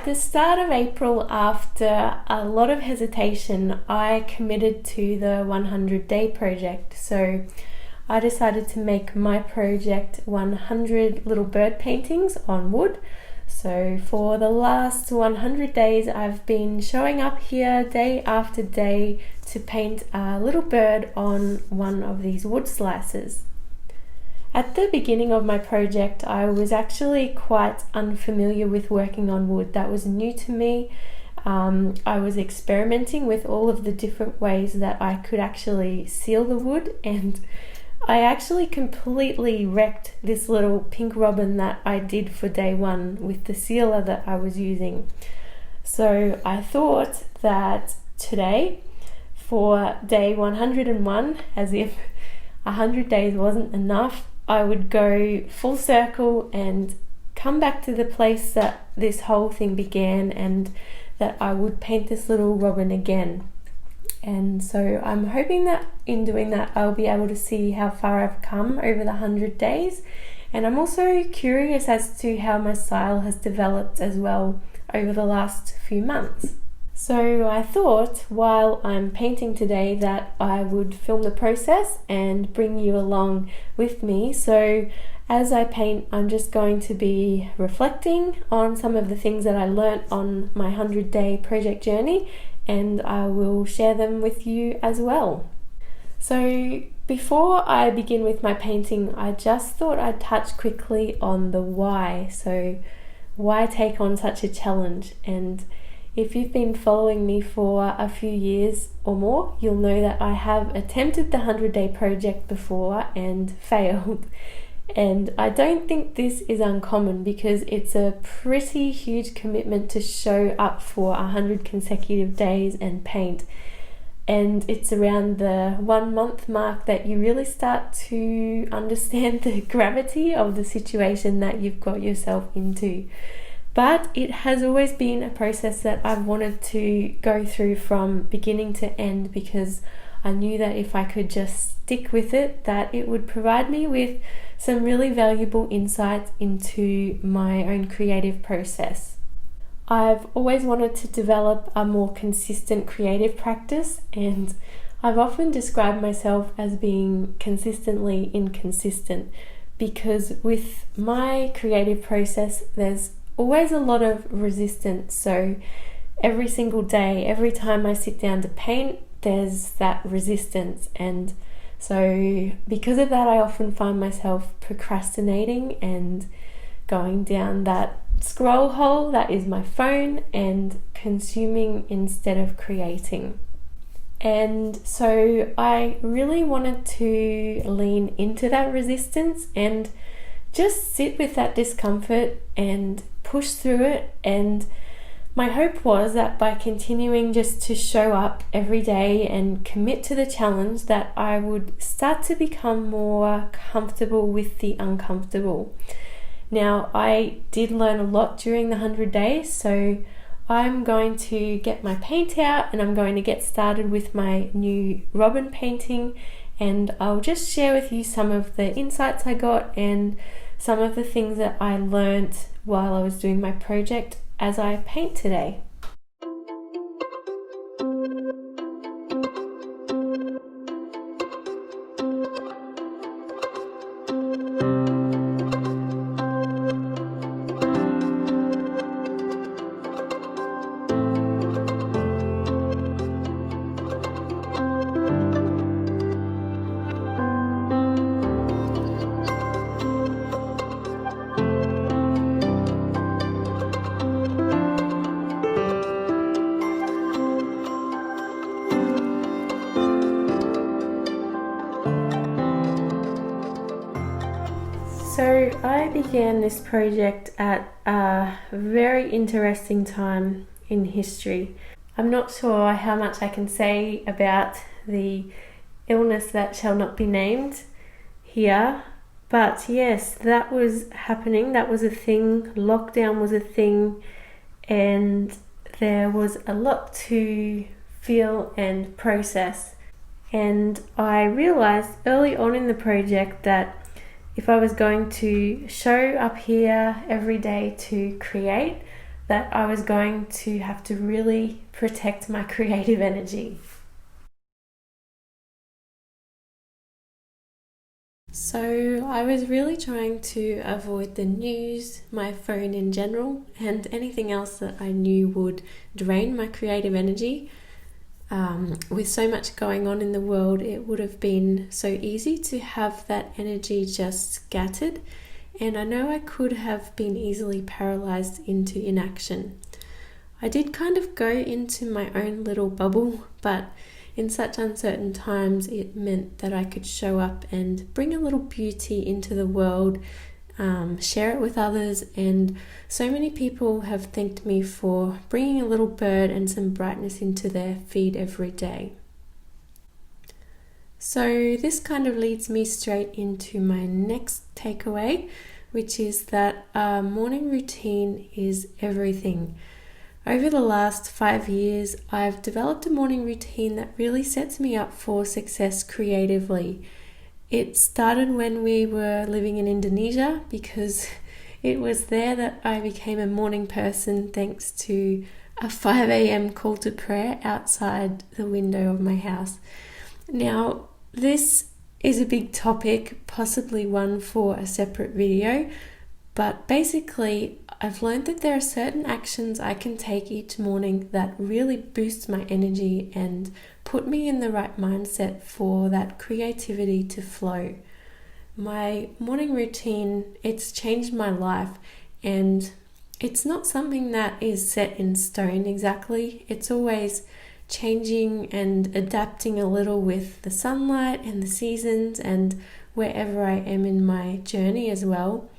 at the start of April, after a lot of hesitation, I committed to the 100-day project. So I decided to make my project 100 little bird paintings on wood. So for the last 100 days, I've been showing up here day after day to paint a little bird on one of these wood slices. At the beginning of my project, I was actually quite unfamiliar with working on wood. That was new to me. I was experimenting with all of the different ways that I could actually seal the wood, and I actually completely wrecked this little pink robin that I did for day one with the sealer that I was using. So I thought that today, for day 101, as if 100 days wasn't enough, I would go full circle and come back to the place that this whole thing began, and that I would paint this little robin again. And so I'm hoping that in doing that, I'll be able to see how far I've come over the 100 days. And I'm also curious as to how my style has developed as well over the last few months. So I thought while I'm painting today that I would film the process and bring you along with me. So as I paint, I'm just going to be reflecting on some of the things that I learnt on my 100-day project journey, and I will share them with you as well. So before I begin with my painting, I just thought I'd touch quickly on the why. So why take on such a challenge? And if you've been following me for a few years or more, you'll know that I have attempted the 100-day project before and failed. And I don't think this is uncommon, because it's a pretty huge commitment to show up for 100 consecutive days and paint. And it's around the 1 month mark that you really start to understand the gravity of the situation that you've got yourself into. But it has always been a process that I've wanted to go through from beginning to end, because I knew that if I could just stick with it, that it would provide me with some really valuable insights into my own creative process. I've always wanted to develop a more consistent creative practice, and I've often described myself as being consistently inconsistent, because with my creative process, there's always a lot of resistance. So every single day, every time I sit down to paint, there's that resistance. And so because of that, I often find myself procrastinating and going down that scroll hole that is my phone, and consuming instead of creating. And so I really wanted to lean into that resistance and just sit with that discomfort and push through it. And my hope was that by continuing just to show up every day and commit to the challenge, that I would start to become more comfortable with the uncomfortable. Now, I did learn a lot during the 100 days, so I'm going to get my paint out and I'm going to get started with my new robin painting, and I'll just share with you some of the insights I got and some of the things that I learnt while I was doing my project as I paint today. So I began this project at a very interesting time in history. I'm not sure how much I can say about the illness that shall not be named here, but yes, that was happening. That was a thing. Lockdown was a thing, and there was a lot to feel and process. And I realized early on in the project that if I was going to show up here every day to create, that I was going to have to really protect my creative energy. So I was really trying to avoid the news, my phone in general, and anything else that I knew would drain my creative energy. With so much going on in the world, it would have been so easy to have that energy just scattered, and I know I could have been easily paralyzed into inaction. I did kind of go into my own little bubble, but in such uncertain times, it meant that I could show up and bring a little beauty into the world, share it with others, and so many people have thanked me for bringing a little bird and some brightness into their feed every day. So this kind of leads me straight into my next takeaway, which is that a morning routine is everything. Over the last 5 years, I've developed a morning routine that really sets me up for success creatively. It started when we were living in Indonesia because it was there that I became a morning person thanks to a 5 a.m. call to prayer outside the window of my house. Now, this is a big topic, possibly one for a separate video, but basically I've learned that there are certain actions I can take each morning that really boost my energy and put me in the right mindset for that creativity to flow. My morning routine, it's changed my life, and it's not something that is set in stone exactly. It's always changing and adapting a little with the sunlight and the seasons and wherever I am in my journey as well.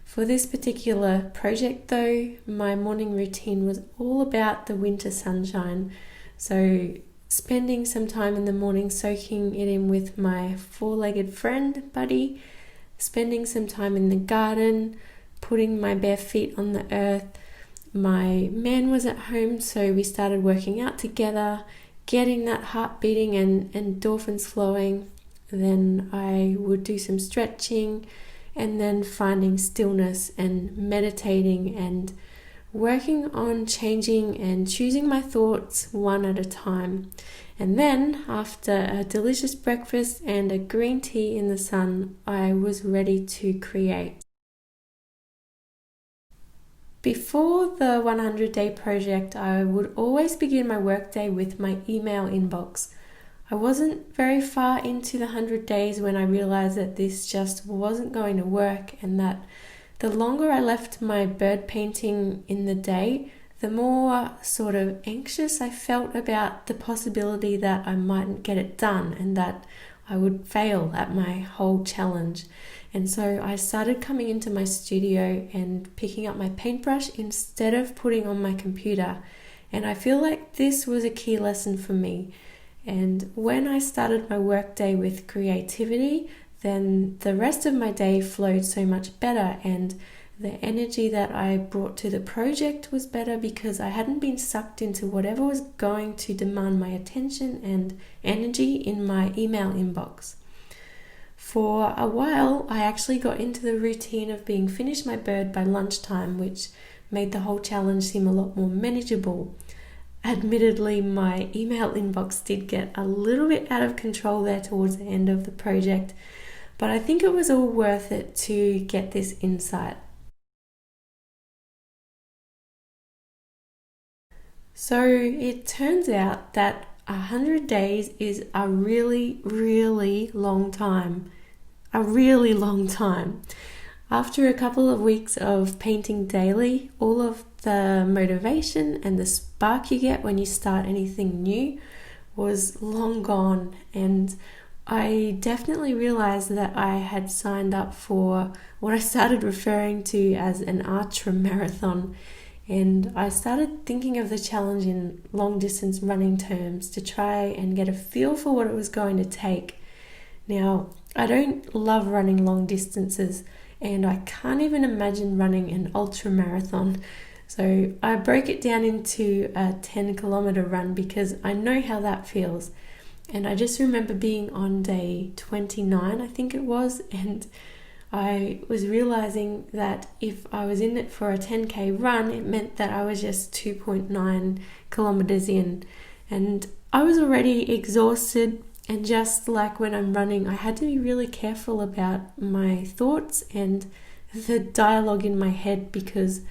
For this particular project though, my morning routine was all about the winter sunshine. So spending some time in the morning soaking it in with my four-legged friend, Buddy, spending some time in the garden, putting my bare feet on the earth. My man was at home, so we started working out together, getting that heart beating and endorphins flowing. Then I would do some stretching, and then finding stillness and meditating and working on changing and choosing my thoughts one at a time. And then, after a delicious breakfast and a green tea in the sun, I was ready to create. Before the 100-day project, I would always begin my workday with my email inbox. I wasn't very far into the 100 days when I realized that this just wasn't going to work, and that the longer I left my bird painting in the day, the more sort of anxious I felt about the possibility that I mightn't get it done and that I would fail at my whole challenge. And so I started coming into my studio and picking up my paintbrush instead of putting on my computer. And I feel like this was a key lesson for me. And when I started my workday with creativity, then the rest of my day flowed so much better, and the energy that I brought to the project was better because I hadn't been sucked into whatever was going to demand my attention and energy in my email inbox. For a while, I actually got into the routine of being finished my bird by lunchtime, which made the whole challenge seem a lot more manageable. Admittedly, my email inbox did get a little bit out of control there towards the end of the project, but I think it was all worth it to get this insight. So it turns out that 100 days is a really, really long time. A really long time. After a couple of weeks of painting daily, all of the motivation and the spark you get when you start anything new was long gone, and I definitely realized that I had signed up for what I started referring to as an ultra marathon, and I started thinking of the challenge in long distance running terms to try and get a feel for what it was going to take. Now, I don't love running long distances, and I can't even imagine running an ultra marathon. So I broke it down into a 10-kilometer run because I know how that feels. And I just remember being on day 29, I think it was, and I was realizing that if I was in it for a 10k run, it meant that I was just 2.9 kilometers in, and I was already exhausted. And just like when I'm running, I had to be really careful about my thoughts and the dialogue in my head, because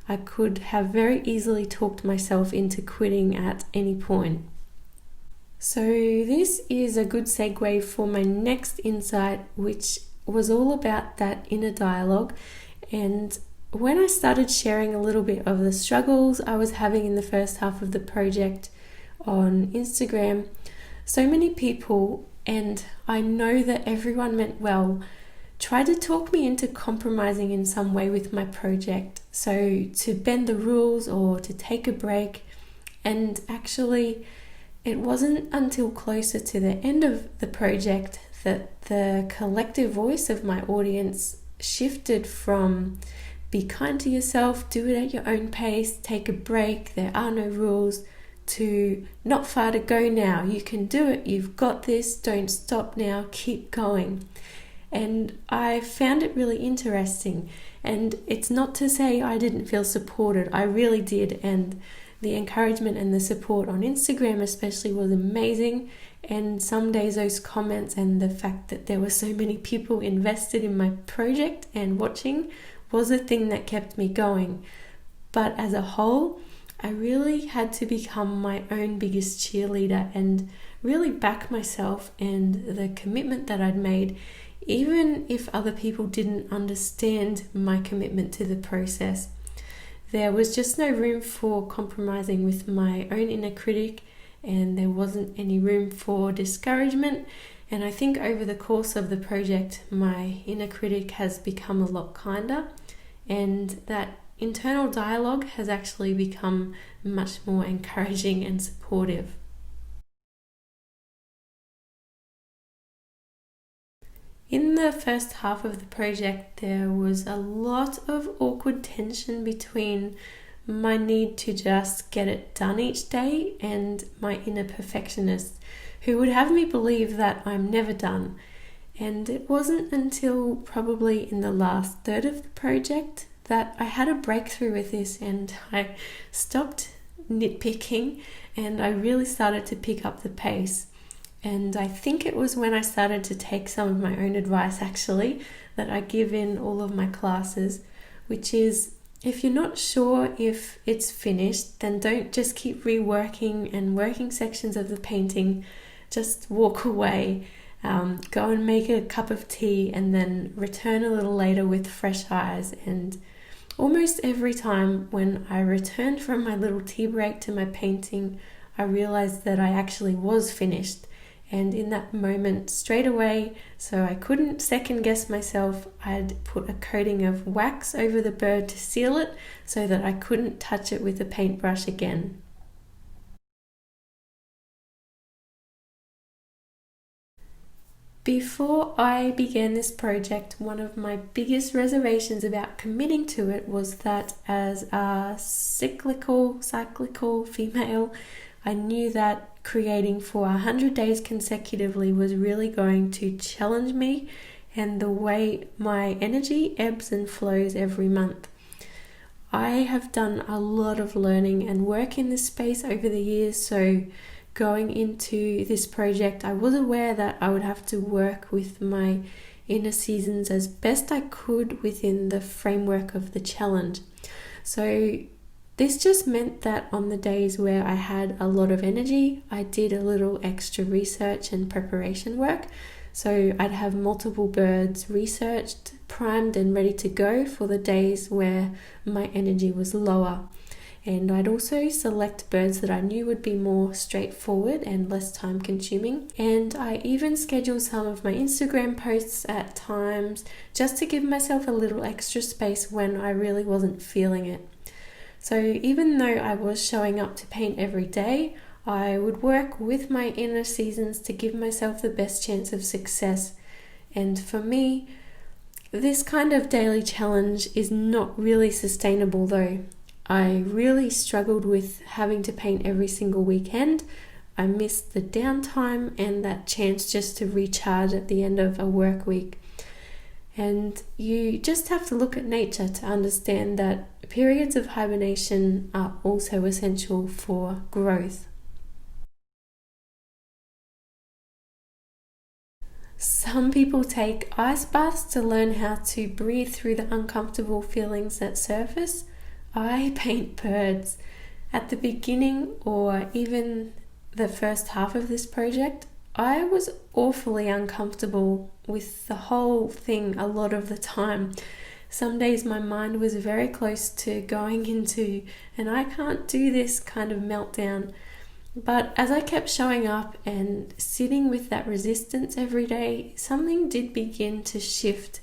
I could have very easily talked myself into quitting at any point. So this is a good segue for my next insight, which was all about that inner dialogue. And when I started sharing a little bit of the struggles I was having in the first half of the project on Instagram, so many people, and I know that everyone meant well, tried to talk me into compromising in some way with my project. So to bend the rules or to take a break. And actually, it wasn't until closer to the end of the project that the collective voice of my audience shifted from be kind to yourself, do it at your own pace, take a break, there are no rules, to not far to go now, you can do it, you've got this, don't stop now, keep going. And I found it really interesting. And it's not to say I didn't feel supported, I really did. And the encouragement and the support on Instagram especially was amazing. And some days those comments and the fact that there were so many people invested in my project and watching was a thing that kept me going. But as a whole, I really had to become my own biggest cheerleader and really back myself and the commitment that I'd made, even if other people didn't understand my commitment to the process. There was just no room for compromising with my own inner critic, and there wasn't any room for discouragement. And I think over the course of the project, my inner critic has become a lot kinder, and that internal dialogue has actually become much more encouraging and supportive. In the first half of the project, there was a lot of awkward tension between my need to just get it done each day and my inner perfectionist, who would have me believe that I'm never done. And it wasn't until probably in the last third of the project that I had a breakthrough with this, and I stopped nitpicking and I really started to pick up the pace. And I think it was when I started to take some of my own advice actually that I give in all of my classes, which is, if you're not sure if it's finished, then don't just keep reworking and working sections of the painting. Just walk away, go and make a cup of tea, and then return a little later with fresh eyes. And almost every time when I returned from my little tea break to my painting, I realized that I actually was finished. And in that moment, straight away, so I couldn't second guess myself, I'd put a coating of wax over the bird to seal it so that I couldn't touch it with a paintbrush again. Before I began this project, one of my biggest reservations about committing to it was that as a cyclical female, I knew that creating for 100 days consecutively was really going to challenge me and the way my energy ebbs and flows every month. I have done a lot of learning and work in this space over the years, so going into this project, I was aware that I would have to work with my inner seasons as best I could within the framework of the challenge. So this just meant that on the days where I had a lot of energy, I did a little extra research and preparation work. So I'd have multiple birds researched, primed and ready to go for the days where my energy was lower. And I'd also select birds that I knew would be more straightforward and less time consuming. And I even scheduled some of my Instagram posts at times just to give myself a little extra space when I really wasn't feeling it. So even though I was showing up to paint every day, I would work with my inner seasons to give myself the best chance of success. And for me, this kind of daily challenge is not really sustainable though. I really struggled with having to paint every single weekend. I missed the downtime and that chance just to recharge at the end of a work week. And you just have to look at nature to understand that periods of hibernation are also essential for growth. Some people take ice baths to learn how to breathe through the uncomfortable feelings that surface. I paint birds. At the beginning, or even the first half of this project, I was awfully uncomfortable with the whole thing a lot of the time. Some days my mind was very close to going into an I can't do this kind of meltdown. But as I kept showing up and sitting with that resistance every day, something did begin to shift.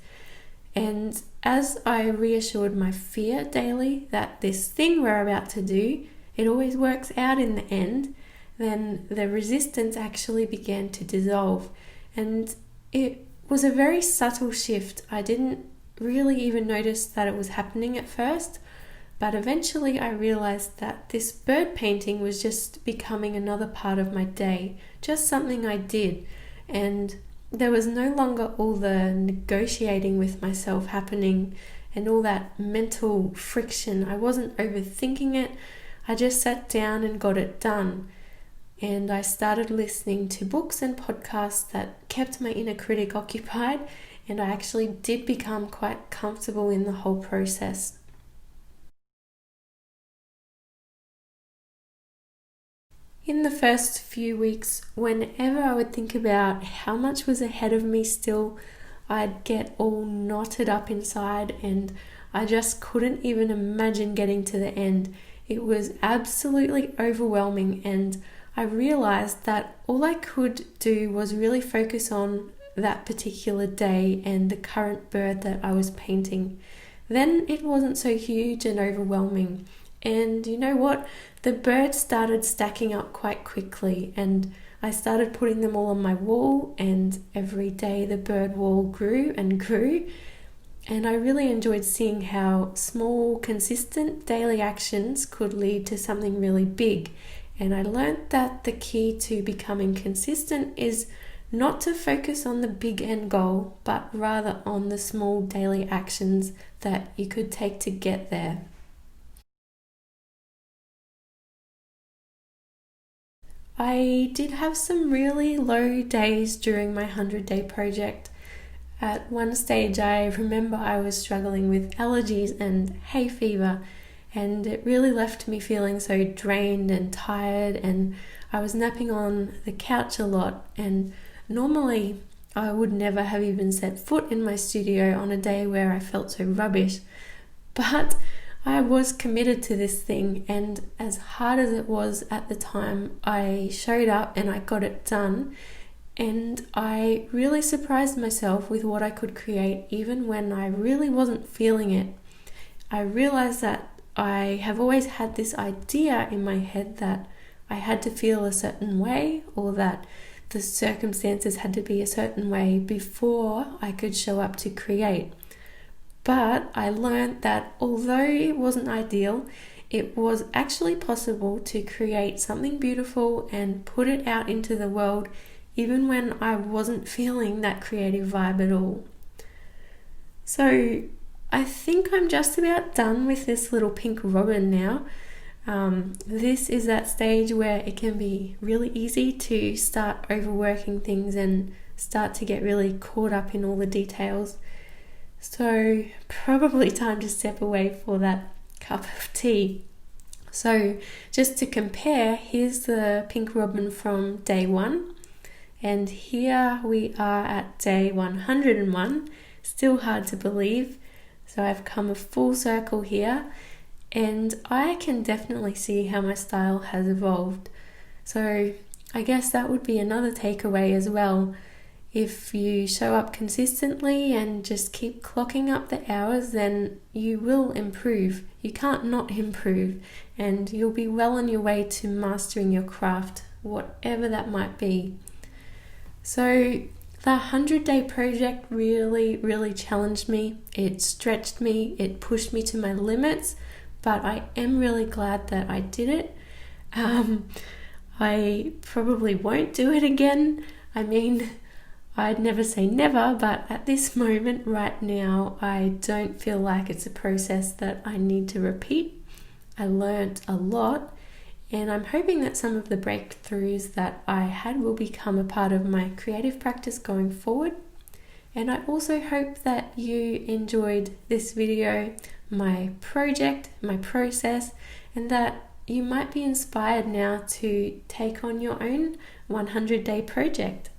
And as I reassured my fear daily that this thing we're about to do, it always works out in the end, then the resistance actually began to dissolve. And it was a very subtle shift. I didn't really even notice that it was happening at first. But eventually I realized that this bird painting was just becoming another part of my day, just something I did. And there was no longer all the negotiating with myself happening and all that mental friction. I wasn't overthinking it. I just sat down and got it done. And I started listening to books and podcasts that kept my inner critic occupied, and I actually did become quite comfortable in the whole process. In the first few weeks, whenever I would think about how much was ahead of me still, I'd get all knotted up inside and I just couldn't even imagine getting to the end. It was absolutely overwhelming, and I realized that all I could do was really focus on that particular day and the current bird that I was painting. Then it wasn't so huge and overwhelming. And you know what? The birds started stacking up quite quickly, and I started putting them all on my wall, and every day the bird wall grew and grew. And I really enjoyed seeing how small, consistent daily actions could lead to something really big. And I learned that the key to becoming consistent is not to focus on the big end goal, but rather on the small daily actions that you could take to get there. I did have some really low days during my 100-day project. At one stage, I remember I was struggling with allergies and hay fever, and it really left me feeling so drained and tired, and I was napping on the couch a lot. And normally I would never have even set foot in my studio on a day where I felt so rubbish, but I was committed to this thing, and as hard as it was at the time, I showed up and I got it done. And I really surprised myself with what I could create even when I really wasn't feeling it. I realized that I have always had this idea in my head that I had to feel a certain way, or that the circumstances had to be a certain way before I could show up to create. But I learned that although it wasn't ideal, it was actually possible to create something beautiful and put it out into the world even when I wasn't feeling that creative vibe at all. So I think I'm just about done with this little pink robin now. This is that stage where it can be really easy to start overworking things and start to get really caught up in all the details. So probably time to step away for that cup of tea. So just to compare, here's the pink robin from day 1. And here we are at day 101. Still hard to believe. So I've come a full circle here, and I can definitely see how my style has evolved. So I guess that would be another takeaway as well. If you show up consistently and just keep clocking up the hours, then you will improve. You can't not improve, and you'll be well on your way to mastering your craft, whatever that might be. So the 100-day project really challenged me. It stretched me, it pushed me to my limits, but I am really glad that I did it. I probably won't do it again. I mean, I'd never say never, but at this moment right now, I don't feel like it's a process that I need to repeat. I learned a lot, and I'm hoping that some of the breakthroughs that I had will become a part of my creative practice going forward. And I also hope that you enjoyed this video, my project, my process, and that you might be inspired now to take on your own 100-day project.